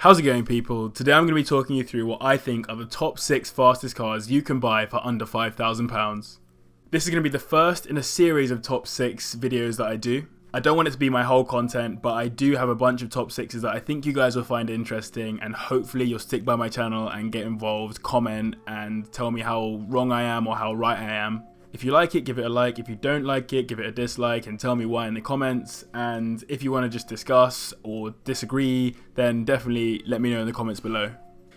How's it going, people? Today I'm going to be talking you through what I think are the top 6 fastest cars you can buy for under £5,000. This is going to be the first in a series of top 6 videos that I do. I don't want it to be my whole content, but I do have a bunch of top 6s that I think you guys will find interesting, and hopefully you'll stick by my channel and get involved, comment, and tell me how wrong I am or how right I am. If you like it, give it a like. If you don't like it, give it a dislike and tell me why in the comments. And if you want to just discuss or disagree, then definitely let me know in the comments below.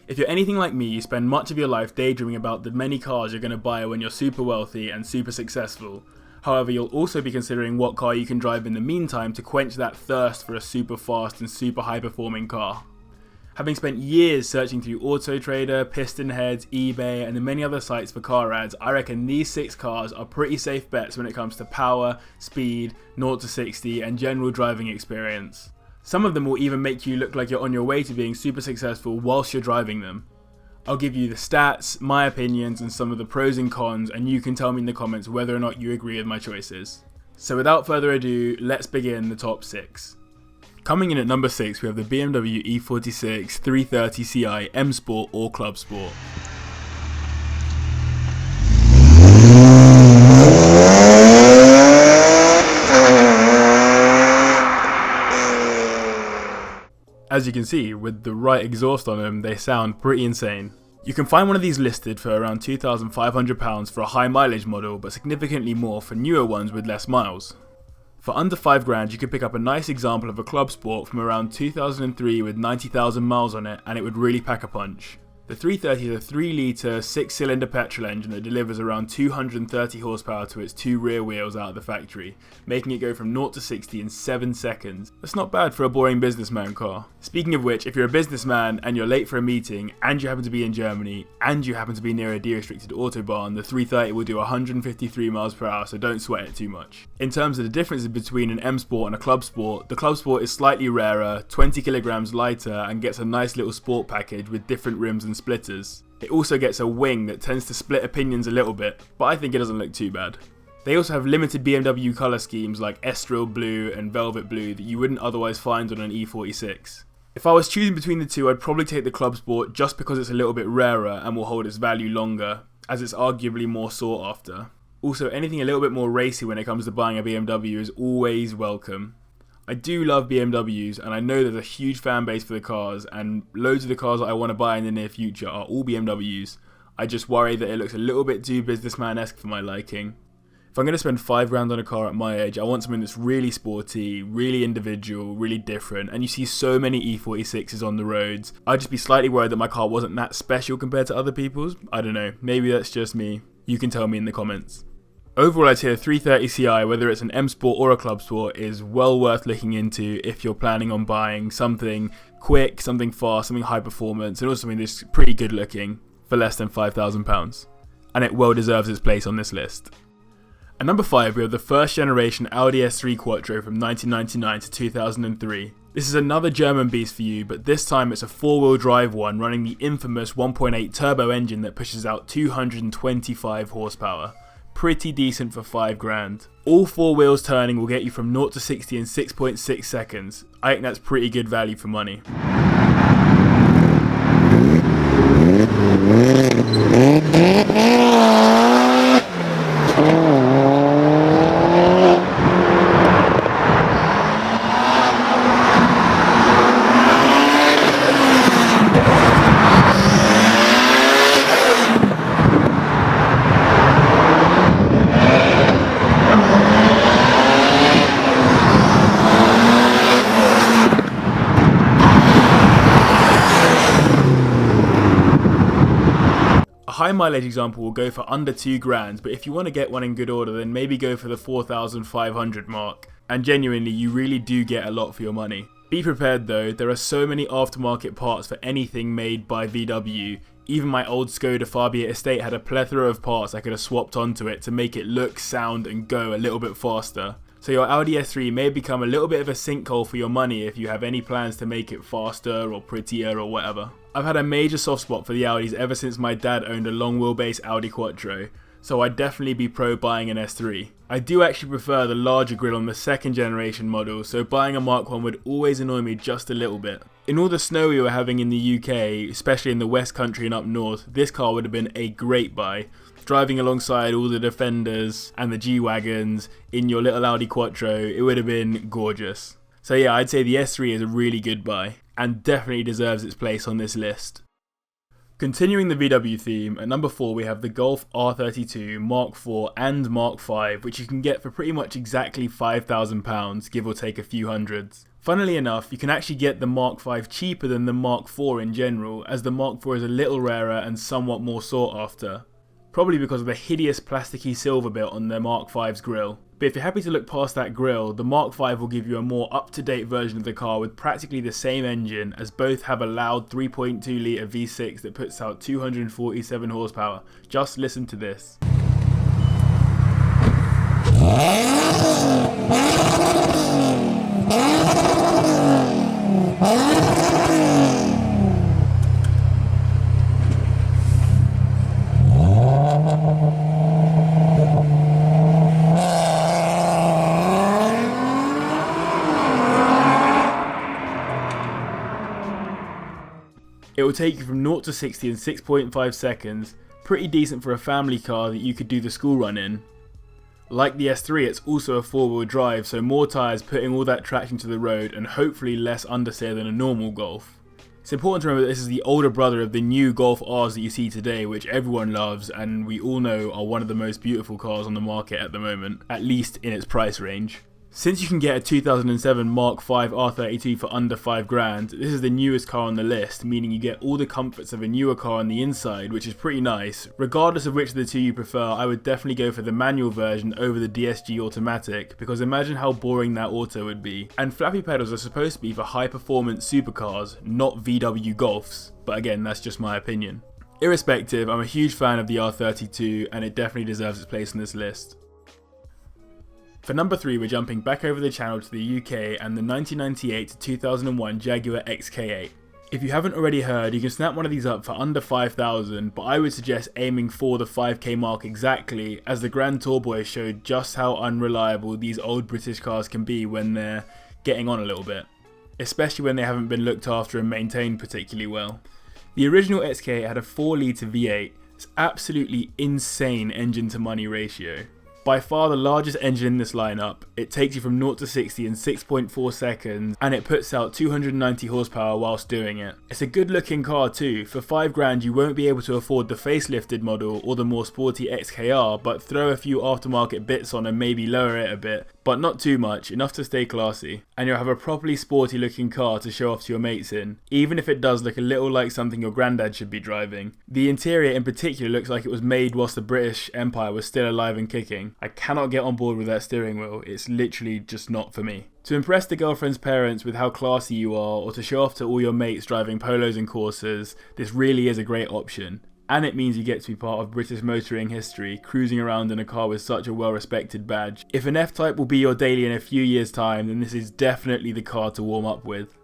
If you're anything like me, you spend much of your life daydreaming about the many cars you're going to buy when you're super wealthy and super successful. However, you'll also be considering what car you can drive in the meantime to quench that thirst for a super fast and super high performing car. Having spent years searching through Auto Trader, Piston Heads, eBay, and the many other sites for car ads, I reckon these 6 cars are pretty safe bets when it comes to power, speed, 0 to 60, and general driving experience. Some of them will even make you look like you're on your way to being super successful whilst you're driving them. I'll give you the stats, my opinions, and some of the pros and cons, and you can tell me in the comments whether or not you agree with my choices. So without further ado, let's begin the top 6. Coming in at number 6, we have the BMW E46 330 Ci Msport or Club Sport. As you can see, with the right exhaust on them, they sound pretty insane. You can find one of these listed for around £2,500 for a high mileage model, but significantly more for newer ones with less miles. For under £5,000, you could pick up a nice example of a Club Sport from around 2003 with 90,000 miles on it, and it would really pack a punch. The 330 is a 3-litre 6-cylinder petrol engine that delivers around 230 horsepower to its 2 rear wheels out of the factory, making it go from 0 to 60 in 7 seconds. That's not bad for a boring businessman car. Speaking of which, if you're a businessman and you're late for a meeting, and you happen to be in Germany, and you happen to be near a de-restricted autobahn, the 330 will do 153 miles per hour, so don't sweat it too much. In terms of the differences between an M Sport and a Club Sport, the Club Sport is slightly rarer, 20 kilograms lighter, and gets a nice little sport package with different rims and splitters. It also gets a wing that tends to split opinions a little bit, but I think it doesn't look too bad. They also have limited BMW colour schemes like Estoril Blue and Velvet Blue that you wouldn't otherwise find on an E46. If I was choosing between the two, I'd probably take the Club Sport just because it's a little bit rarer and will hold its value longer, as it's arguably more sought after. Also, anything a little bit more racy when it comes to buying a BMW is always welcome. I do love BMWs, and I know there's a huge fan base for the cars, and loads of the cars that I want to buy in the near future are all BMWs. I just worry that it looks a little bit too businessman-esque for my liking. If I'm going to spend £5,000 on a car at my age, I want something that's really sporty, really individual, really different, and you see so many E46s on the roads. I'd just be slightly worried that my car wasn't that special compared to other people's. I don't know, maybe that's just me. You can tell me in the comments. Overall, I'd say a 330 Ci, whether it's an M Sport or a Club Sport, is well worth looking into if you're planning on buying something quick, something fast, something high performance, and also something that's pretty good looking for less than £5,000. And it well deserves its place on this list. At number 5, we have the first generation Audi S3 Quattro from 1999 to 2003. This is another German beast for you, but this time it's a 4-wheel drive one running the infamous 1.8 turbo engine that pushes out 225 horsepower. Pretty decent for £5,000. All 4 wheels turning will get you from 0 to 60 in 6.6 seconds. I think that's pretty good value for money. A high mileage example will go for under £2,000, but if you want to get one in good order, then maybe go for the 4,500 mark. And genuinely, you really do get a lot for your money. Be prepared though, there are so many aftermarket parts for anything made by VW. Even my old Skoda Fabia estate had a plethora of parts I could have swapped onto it to make it look, sound and go a little bit faster. So your Audi S3 may become a little bit of a sinkhole for your money if you have any plans to make it faster or prettier or whatever. I've had a major soft spot for the Audis ever since my dad owned a long wheelbase Audi Quattro, so I'd definitely be pro buying an S3. I do actually prefer the larger grille on the second generation model, so buying a Mark 1 would always annoy me just a little bit. In all the snow we were having in the UK, especially in the West Country and up north, this car would have been a great buy. Driving alongside all the Defenders and the G-Wagons in your little Audi Quattro, it would have been gorgeous. So yeah, I'd say the S3 is a really good buy, and definitely deserves its place on this list. Continuing the VW theme, at number 4 we have the Golf R32, Mark 4 and Mark 5, which you can get for pretty much exactly £5,000, give or take a few hundreds. Funnily enough, you can actually get the Mark 5 cheaper than the Mark 4 in general, as the Mark 4 is a little rarer and somewhat more sought after. Probably because of the hideous plasticky silver bit on the Mark 5's grille. But if you're happy to look past that grille, the Mark 5 will give you a more up-to-date version of the car with practically the same engine, as both have a loud 3.2 litre V6 that puts out 247 horsepower. Just listen to this. It will take you from 0 to 60 in 6.5 seconds, pretty decent for a family car that you could do the school run in. Like the S3, it's also a 4-wheel drive, so more tyres putting all that traction to the road and hopefully less understeer than a normal Golf. It's important to remember that this is the older brother of the new Golf Rs that you see today, which everyone loves and we all know are one of the most beautiful cars on the market at the moment, at least in its price range. Since you can get a 2007 Mark 5 R32 for under $5,000, this is the newest car on the list, meaning you get all the comforts of a newer car on the inside, which is pretty nice. Regardless of which of the two you prefer, I would definitely go for the manual version over the DSG automatic, because imagine how boring that auto would be. And flappy pedals are supposed to be for high performance supercars, not VW Golfs, but again, that's just my opinion. Irrespective, I'm a huge fan of the R32 and it definitely deserves its place on this list. For number 3, we're jumping back over the channel to the UK and the 1998 to 2001 Jaguar XK8. If you haven't already heard, you can snap one of these up for under $5,000, but I would suggest aiming for the 5k mark exactly, as the Grand Tour Boys showed just how unreliable these old British cars can be when they're getting on a little bit, especially when they haven't been looked after and maintained particularly well. The original XK8 had a 4-litre V8, it's absolutely insane engine to money ratio. By far the largest engine in this lineup, it takes you from 0 to 60 in 6.4 seconds and it puts out 290 horsepower whilst doing it. It's a good looking car too. For $5,000 you won't be able to afford the facelifted model or the more sporty XKR, but throw a few aftermarket bits on and maybe lower it a bit, but not too much, enough to stay classy, and you'll have a properly sporty looking car to show off to your mates in, even if it does look a little like something your granddad should be driving. The interior in particular looks like it was made whilst the British Empire was still alive and kicking. I cannot get on board with that steering wheel, it's literally just not for me. To impress the girlfriend's parents with how classy you are, or to show off to all your mates driving polos and Corsas, this really is a great option. And it means you get to be part of British motoring history, cruising around in a car with such a well-respected badge. If an F-Type will be your daily in a few years' time, then this is definitely the car to warm up with.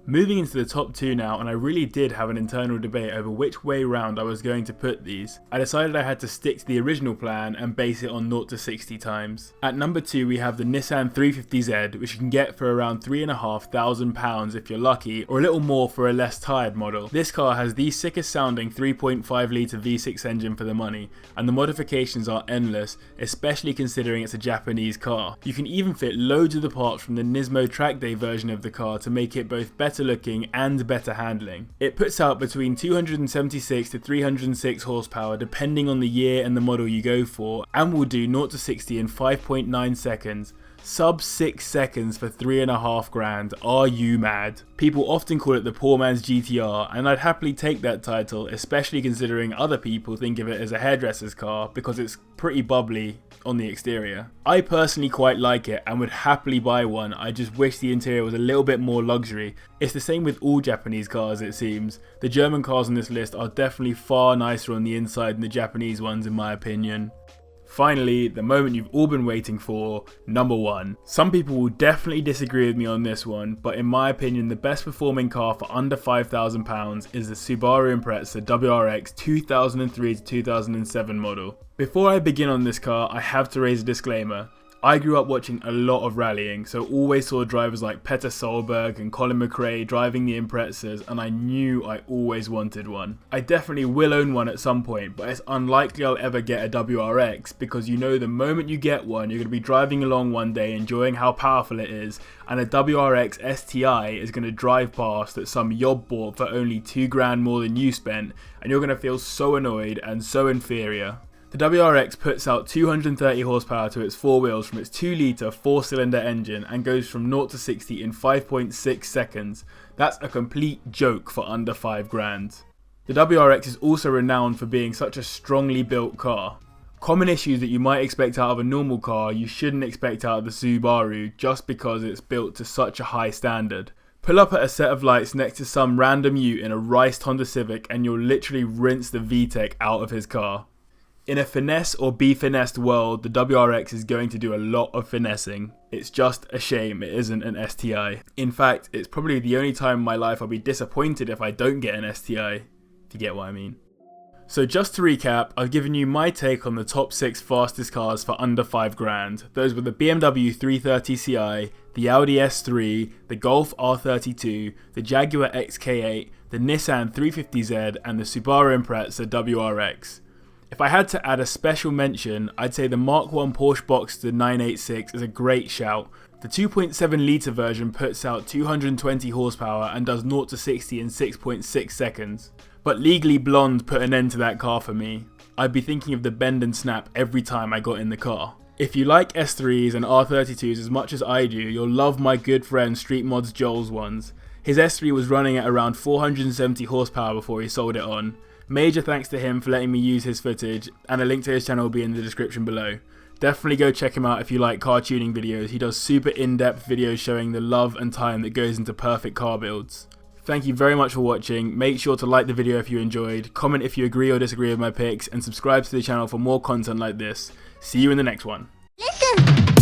Moving into the top 2 now, and I really did have an internal debate over which way round I was going to put these. I decided I had to stick to the original plan and base it on 0 to 60 times. At number 2 we have the Nissan 350Z, which you can get for around £3,500 if you're lucky, or a little more for a less tired model. This car has the sickest sounding 3.5 litre V6 engine for the money, and the modifications are endless, especially considering it's a Japanese car. You can even fit loads of the parts from the Nismo track day version of the car to make it both better looking and better handling. It puts out between 276 to 306 horsepower depending on the year and the model you go for, and will do 0 to 60 in 5.9 seconds. Sub 6 seconds for $3,500. Are you mad? People often call it the poor man's GTR, and I'd happily take that title, especially considering other people think of it as a hairdresser's car because it's pretty bubbly on the exterior. I personally quite like it and would happily buy one. I just wish the interior was a little bit more luxury. It's the same with all Japanese cars, it seems. The German cars on this list are definitely far nicer on the inside than the Japanese ones in my opinion. Finally, the moment you've all been waiting for, number 1. Some people will definitely disagree with me on this one, but in my opinion the best performing car for under £5,000 is the Subaru Impreza WRX 2003 to 2007 model. Before I begin on this car, I have to raise a disclaimer. I grew up watching a lot of rallying, so always saw drivers like Petter Solberg and Colin McRae driving the Imprezas, and I knew I always wanted one. I definitely will own one at some point, but it's unlikely I'll ever get a WRX, because you know the moment you get one, you're going to be driving along one day enjoying how powerful it is, and a WRX STI is going to drive past that some yob bought for only £2 more than you spent, and you're going to feel so annoyed and so inferior. The WRX puts out 230 horsepower to its 4 wheels from its 2-litre 4-cylinder engine and goes from 0 to 60 in 5.6 seconds. That's a complete joke for under £5,000. The WRX is also renowned for being such a strongly built car. Common issues that you might expect out of a normal car you shouldn't expect out of the Subaru just because it's built to such a high standard. Pull up at a set of lights next to some random ute in a riced Honda Civic and you'll literally rinse the VTEC out of his car. In a finesse or be finessed world, the WRX is going to do a lot of finessing. It's just a shame it isn't an STI. In fact, it's probably the only time in my life I'll be disappointed if I don't get an STI, if you get what I mean. So just to recap, I've given you my take on the top 6 fastest cars for under £5,000. Those were the BMW 330ci, the Audi S3, the Golf R32, the Jaguar XK8, the Nissan 350Z and the Subaru Impreza WRX. If I had to add a special mention, I'd say the Mark 1 Porsche Boxster 986 is a great shout. The 2.7 litre version puts out 220 horsepower and does 0 to 60 in 6.6 seconds. But Legally Blonde put an end to that car for me. I'd be thinking of the bend and snap every time I got in the car. If you like S3s and R32s as much as I do, you'll love my good friend Street Mods Joel's ones. His S3 was running at around 470 horsepower before he sold it on. Major thanks to him for letting me use his footage, and a link to his channel will be in the description below. Definitely go check him out if you like car tuning videos. He does super in-depth videos showing the love and time that goes into perfect car builds. Thank you very much for watching. Make sure to like the video if you enjoyed, comment if you agree or disagree with my picks, and subscribe to the channel for more content like this. See you in the next one. Listen!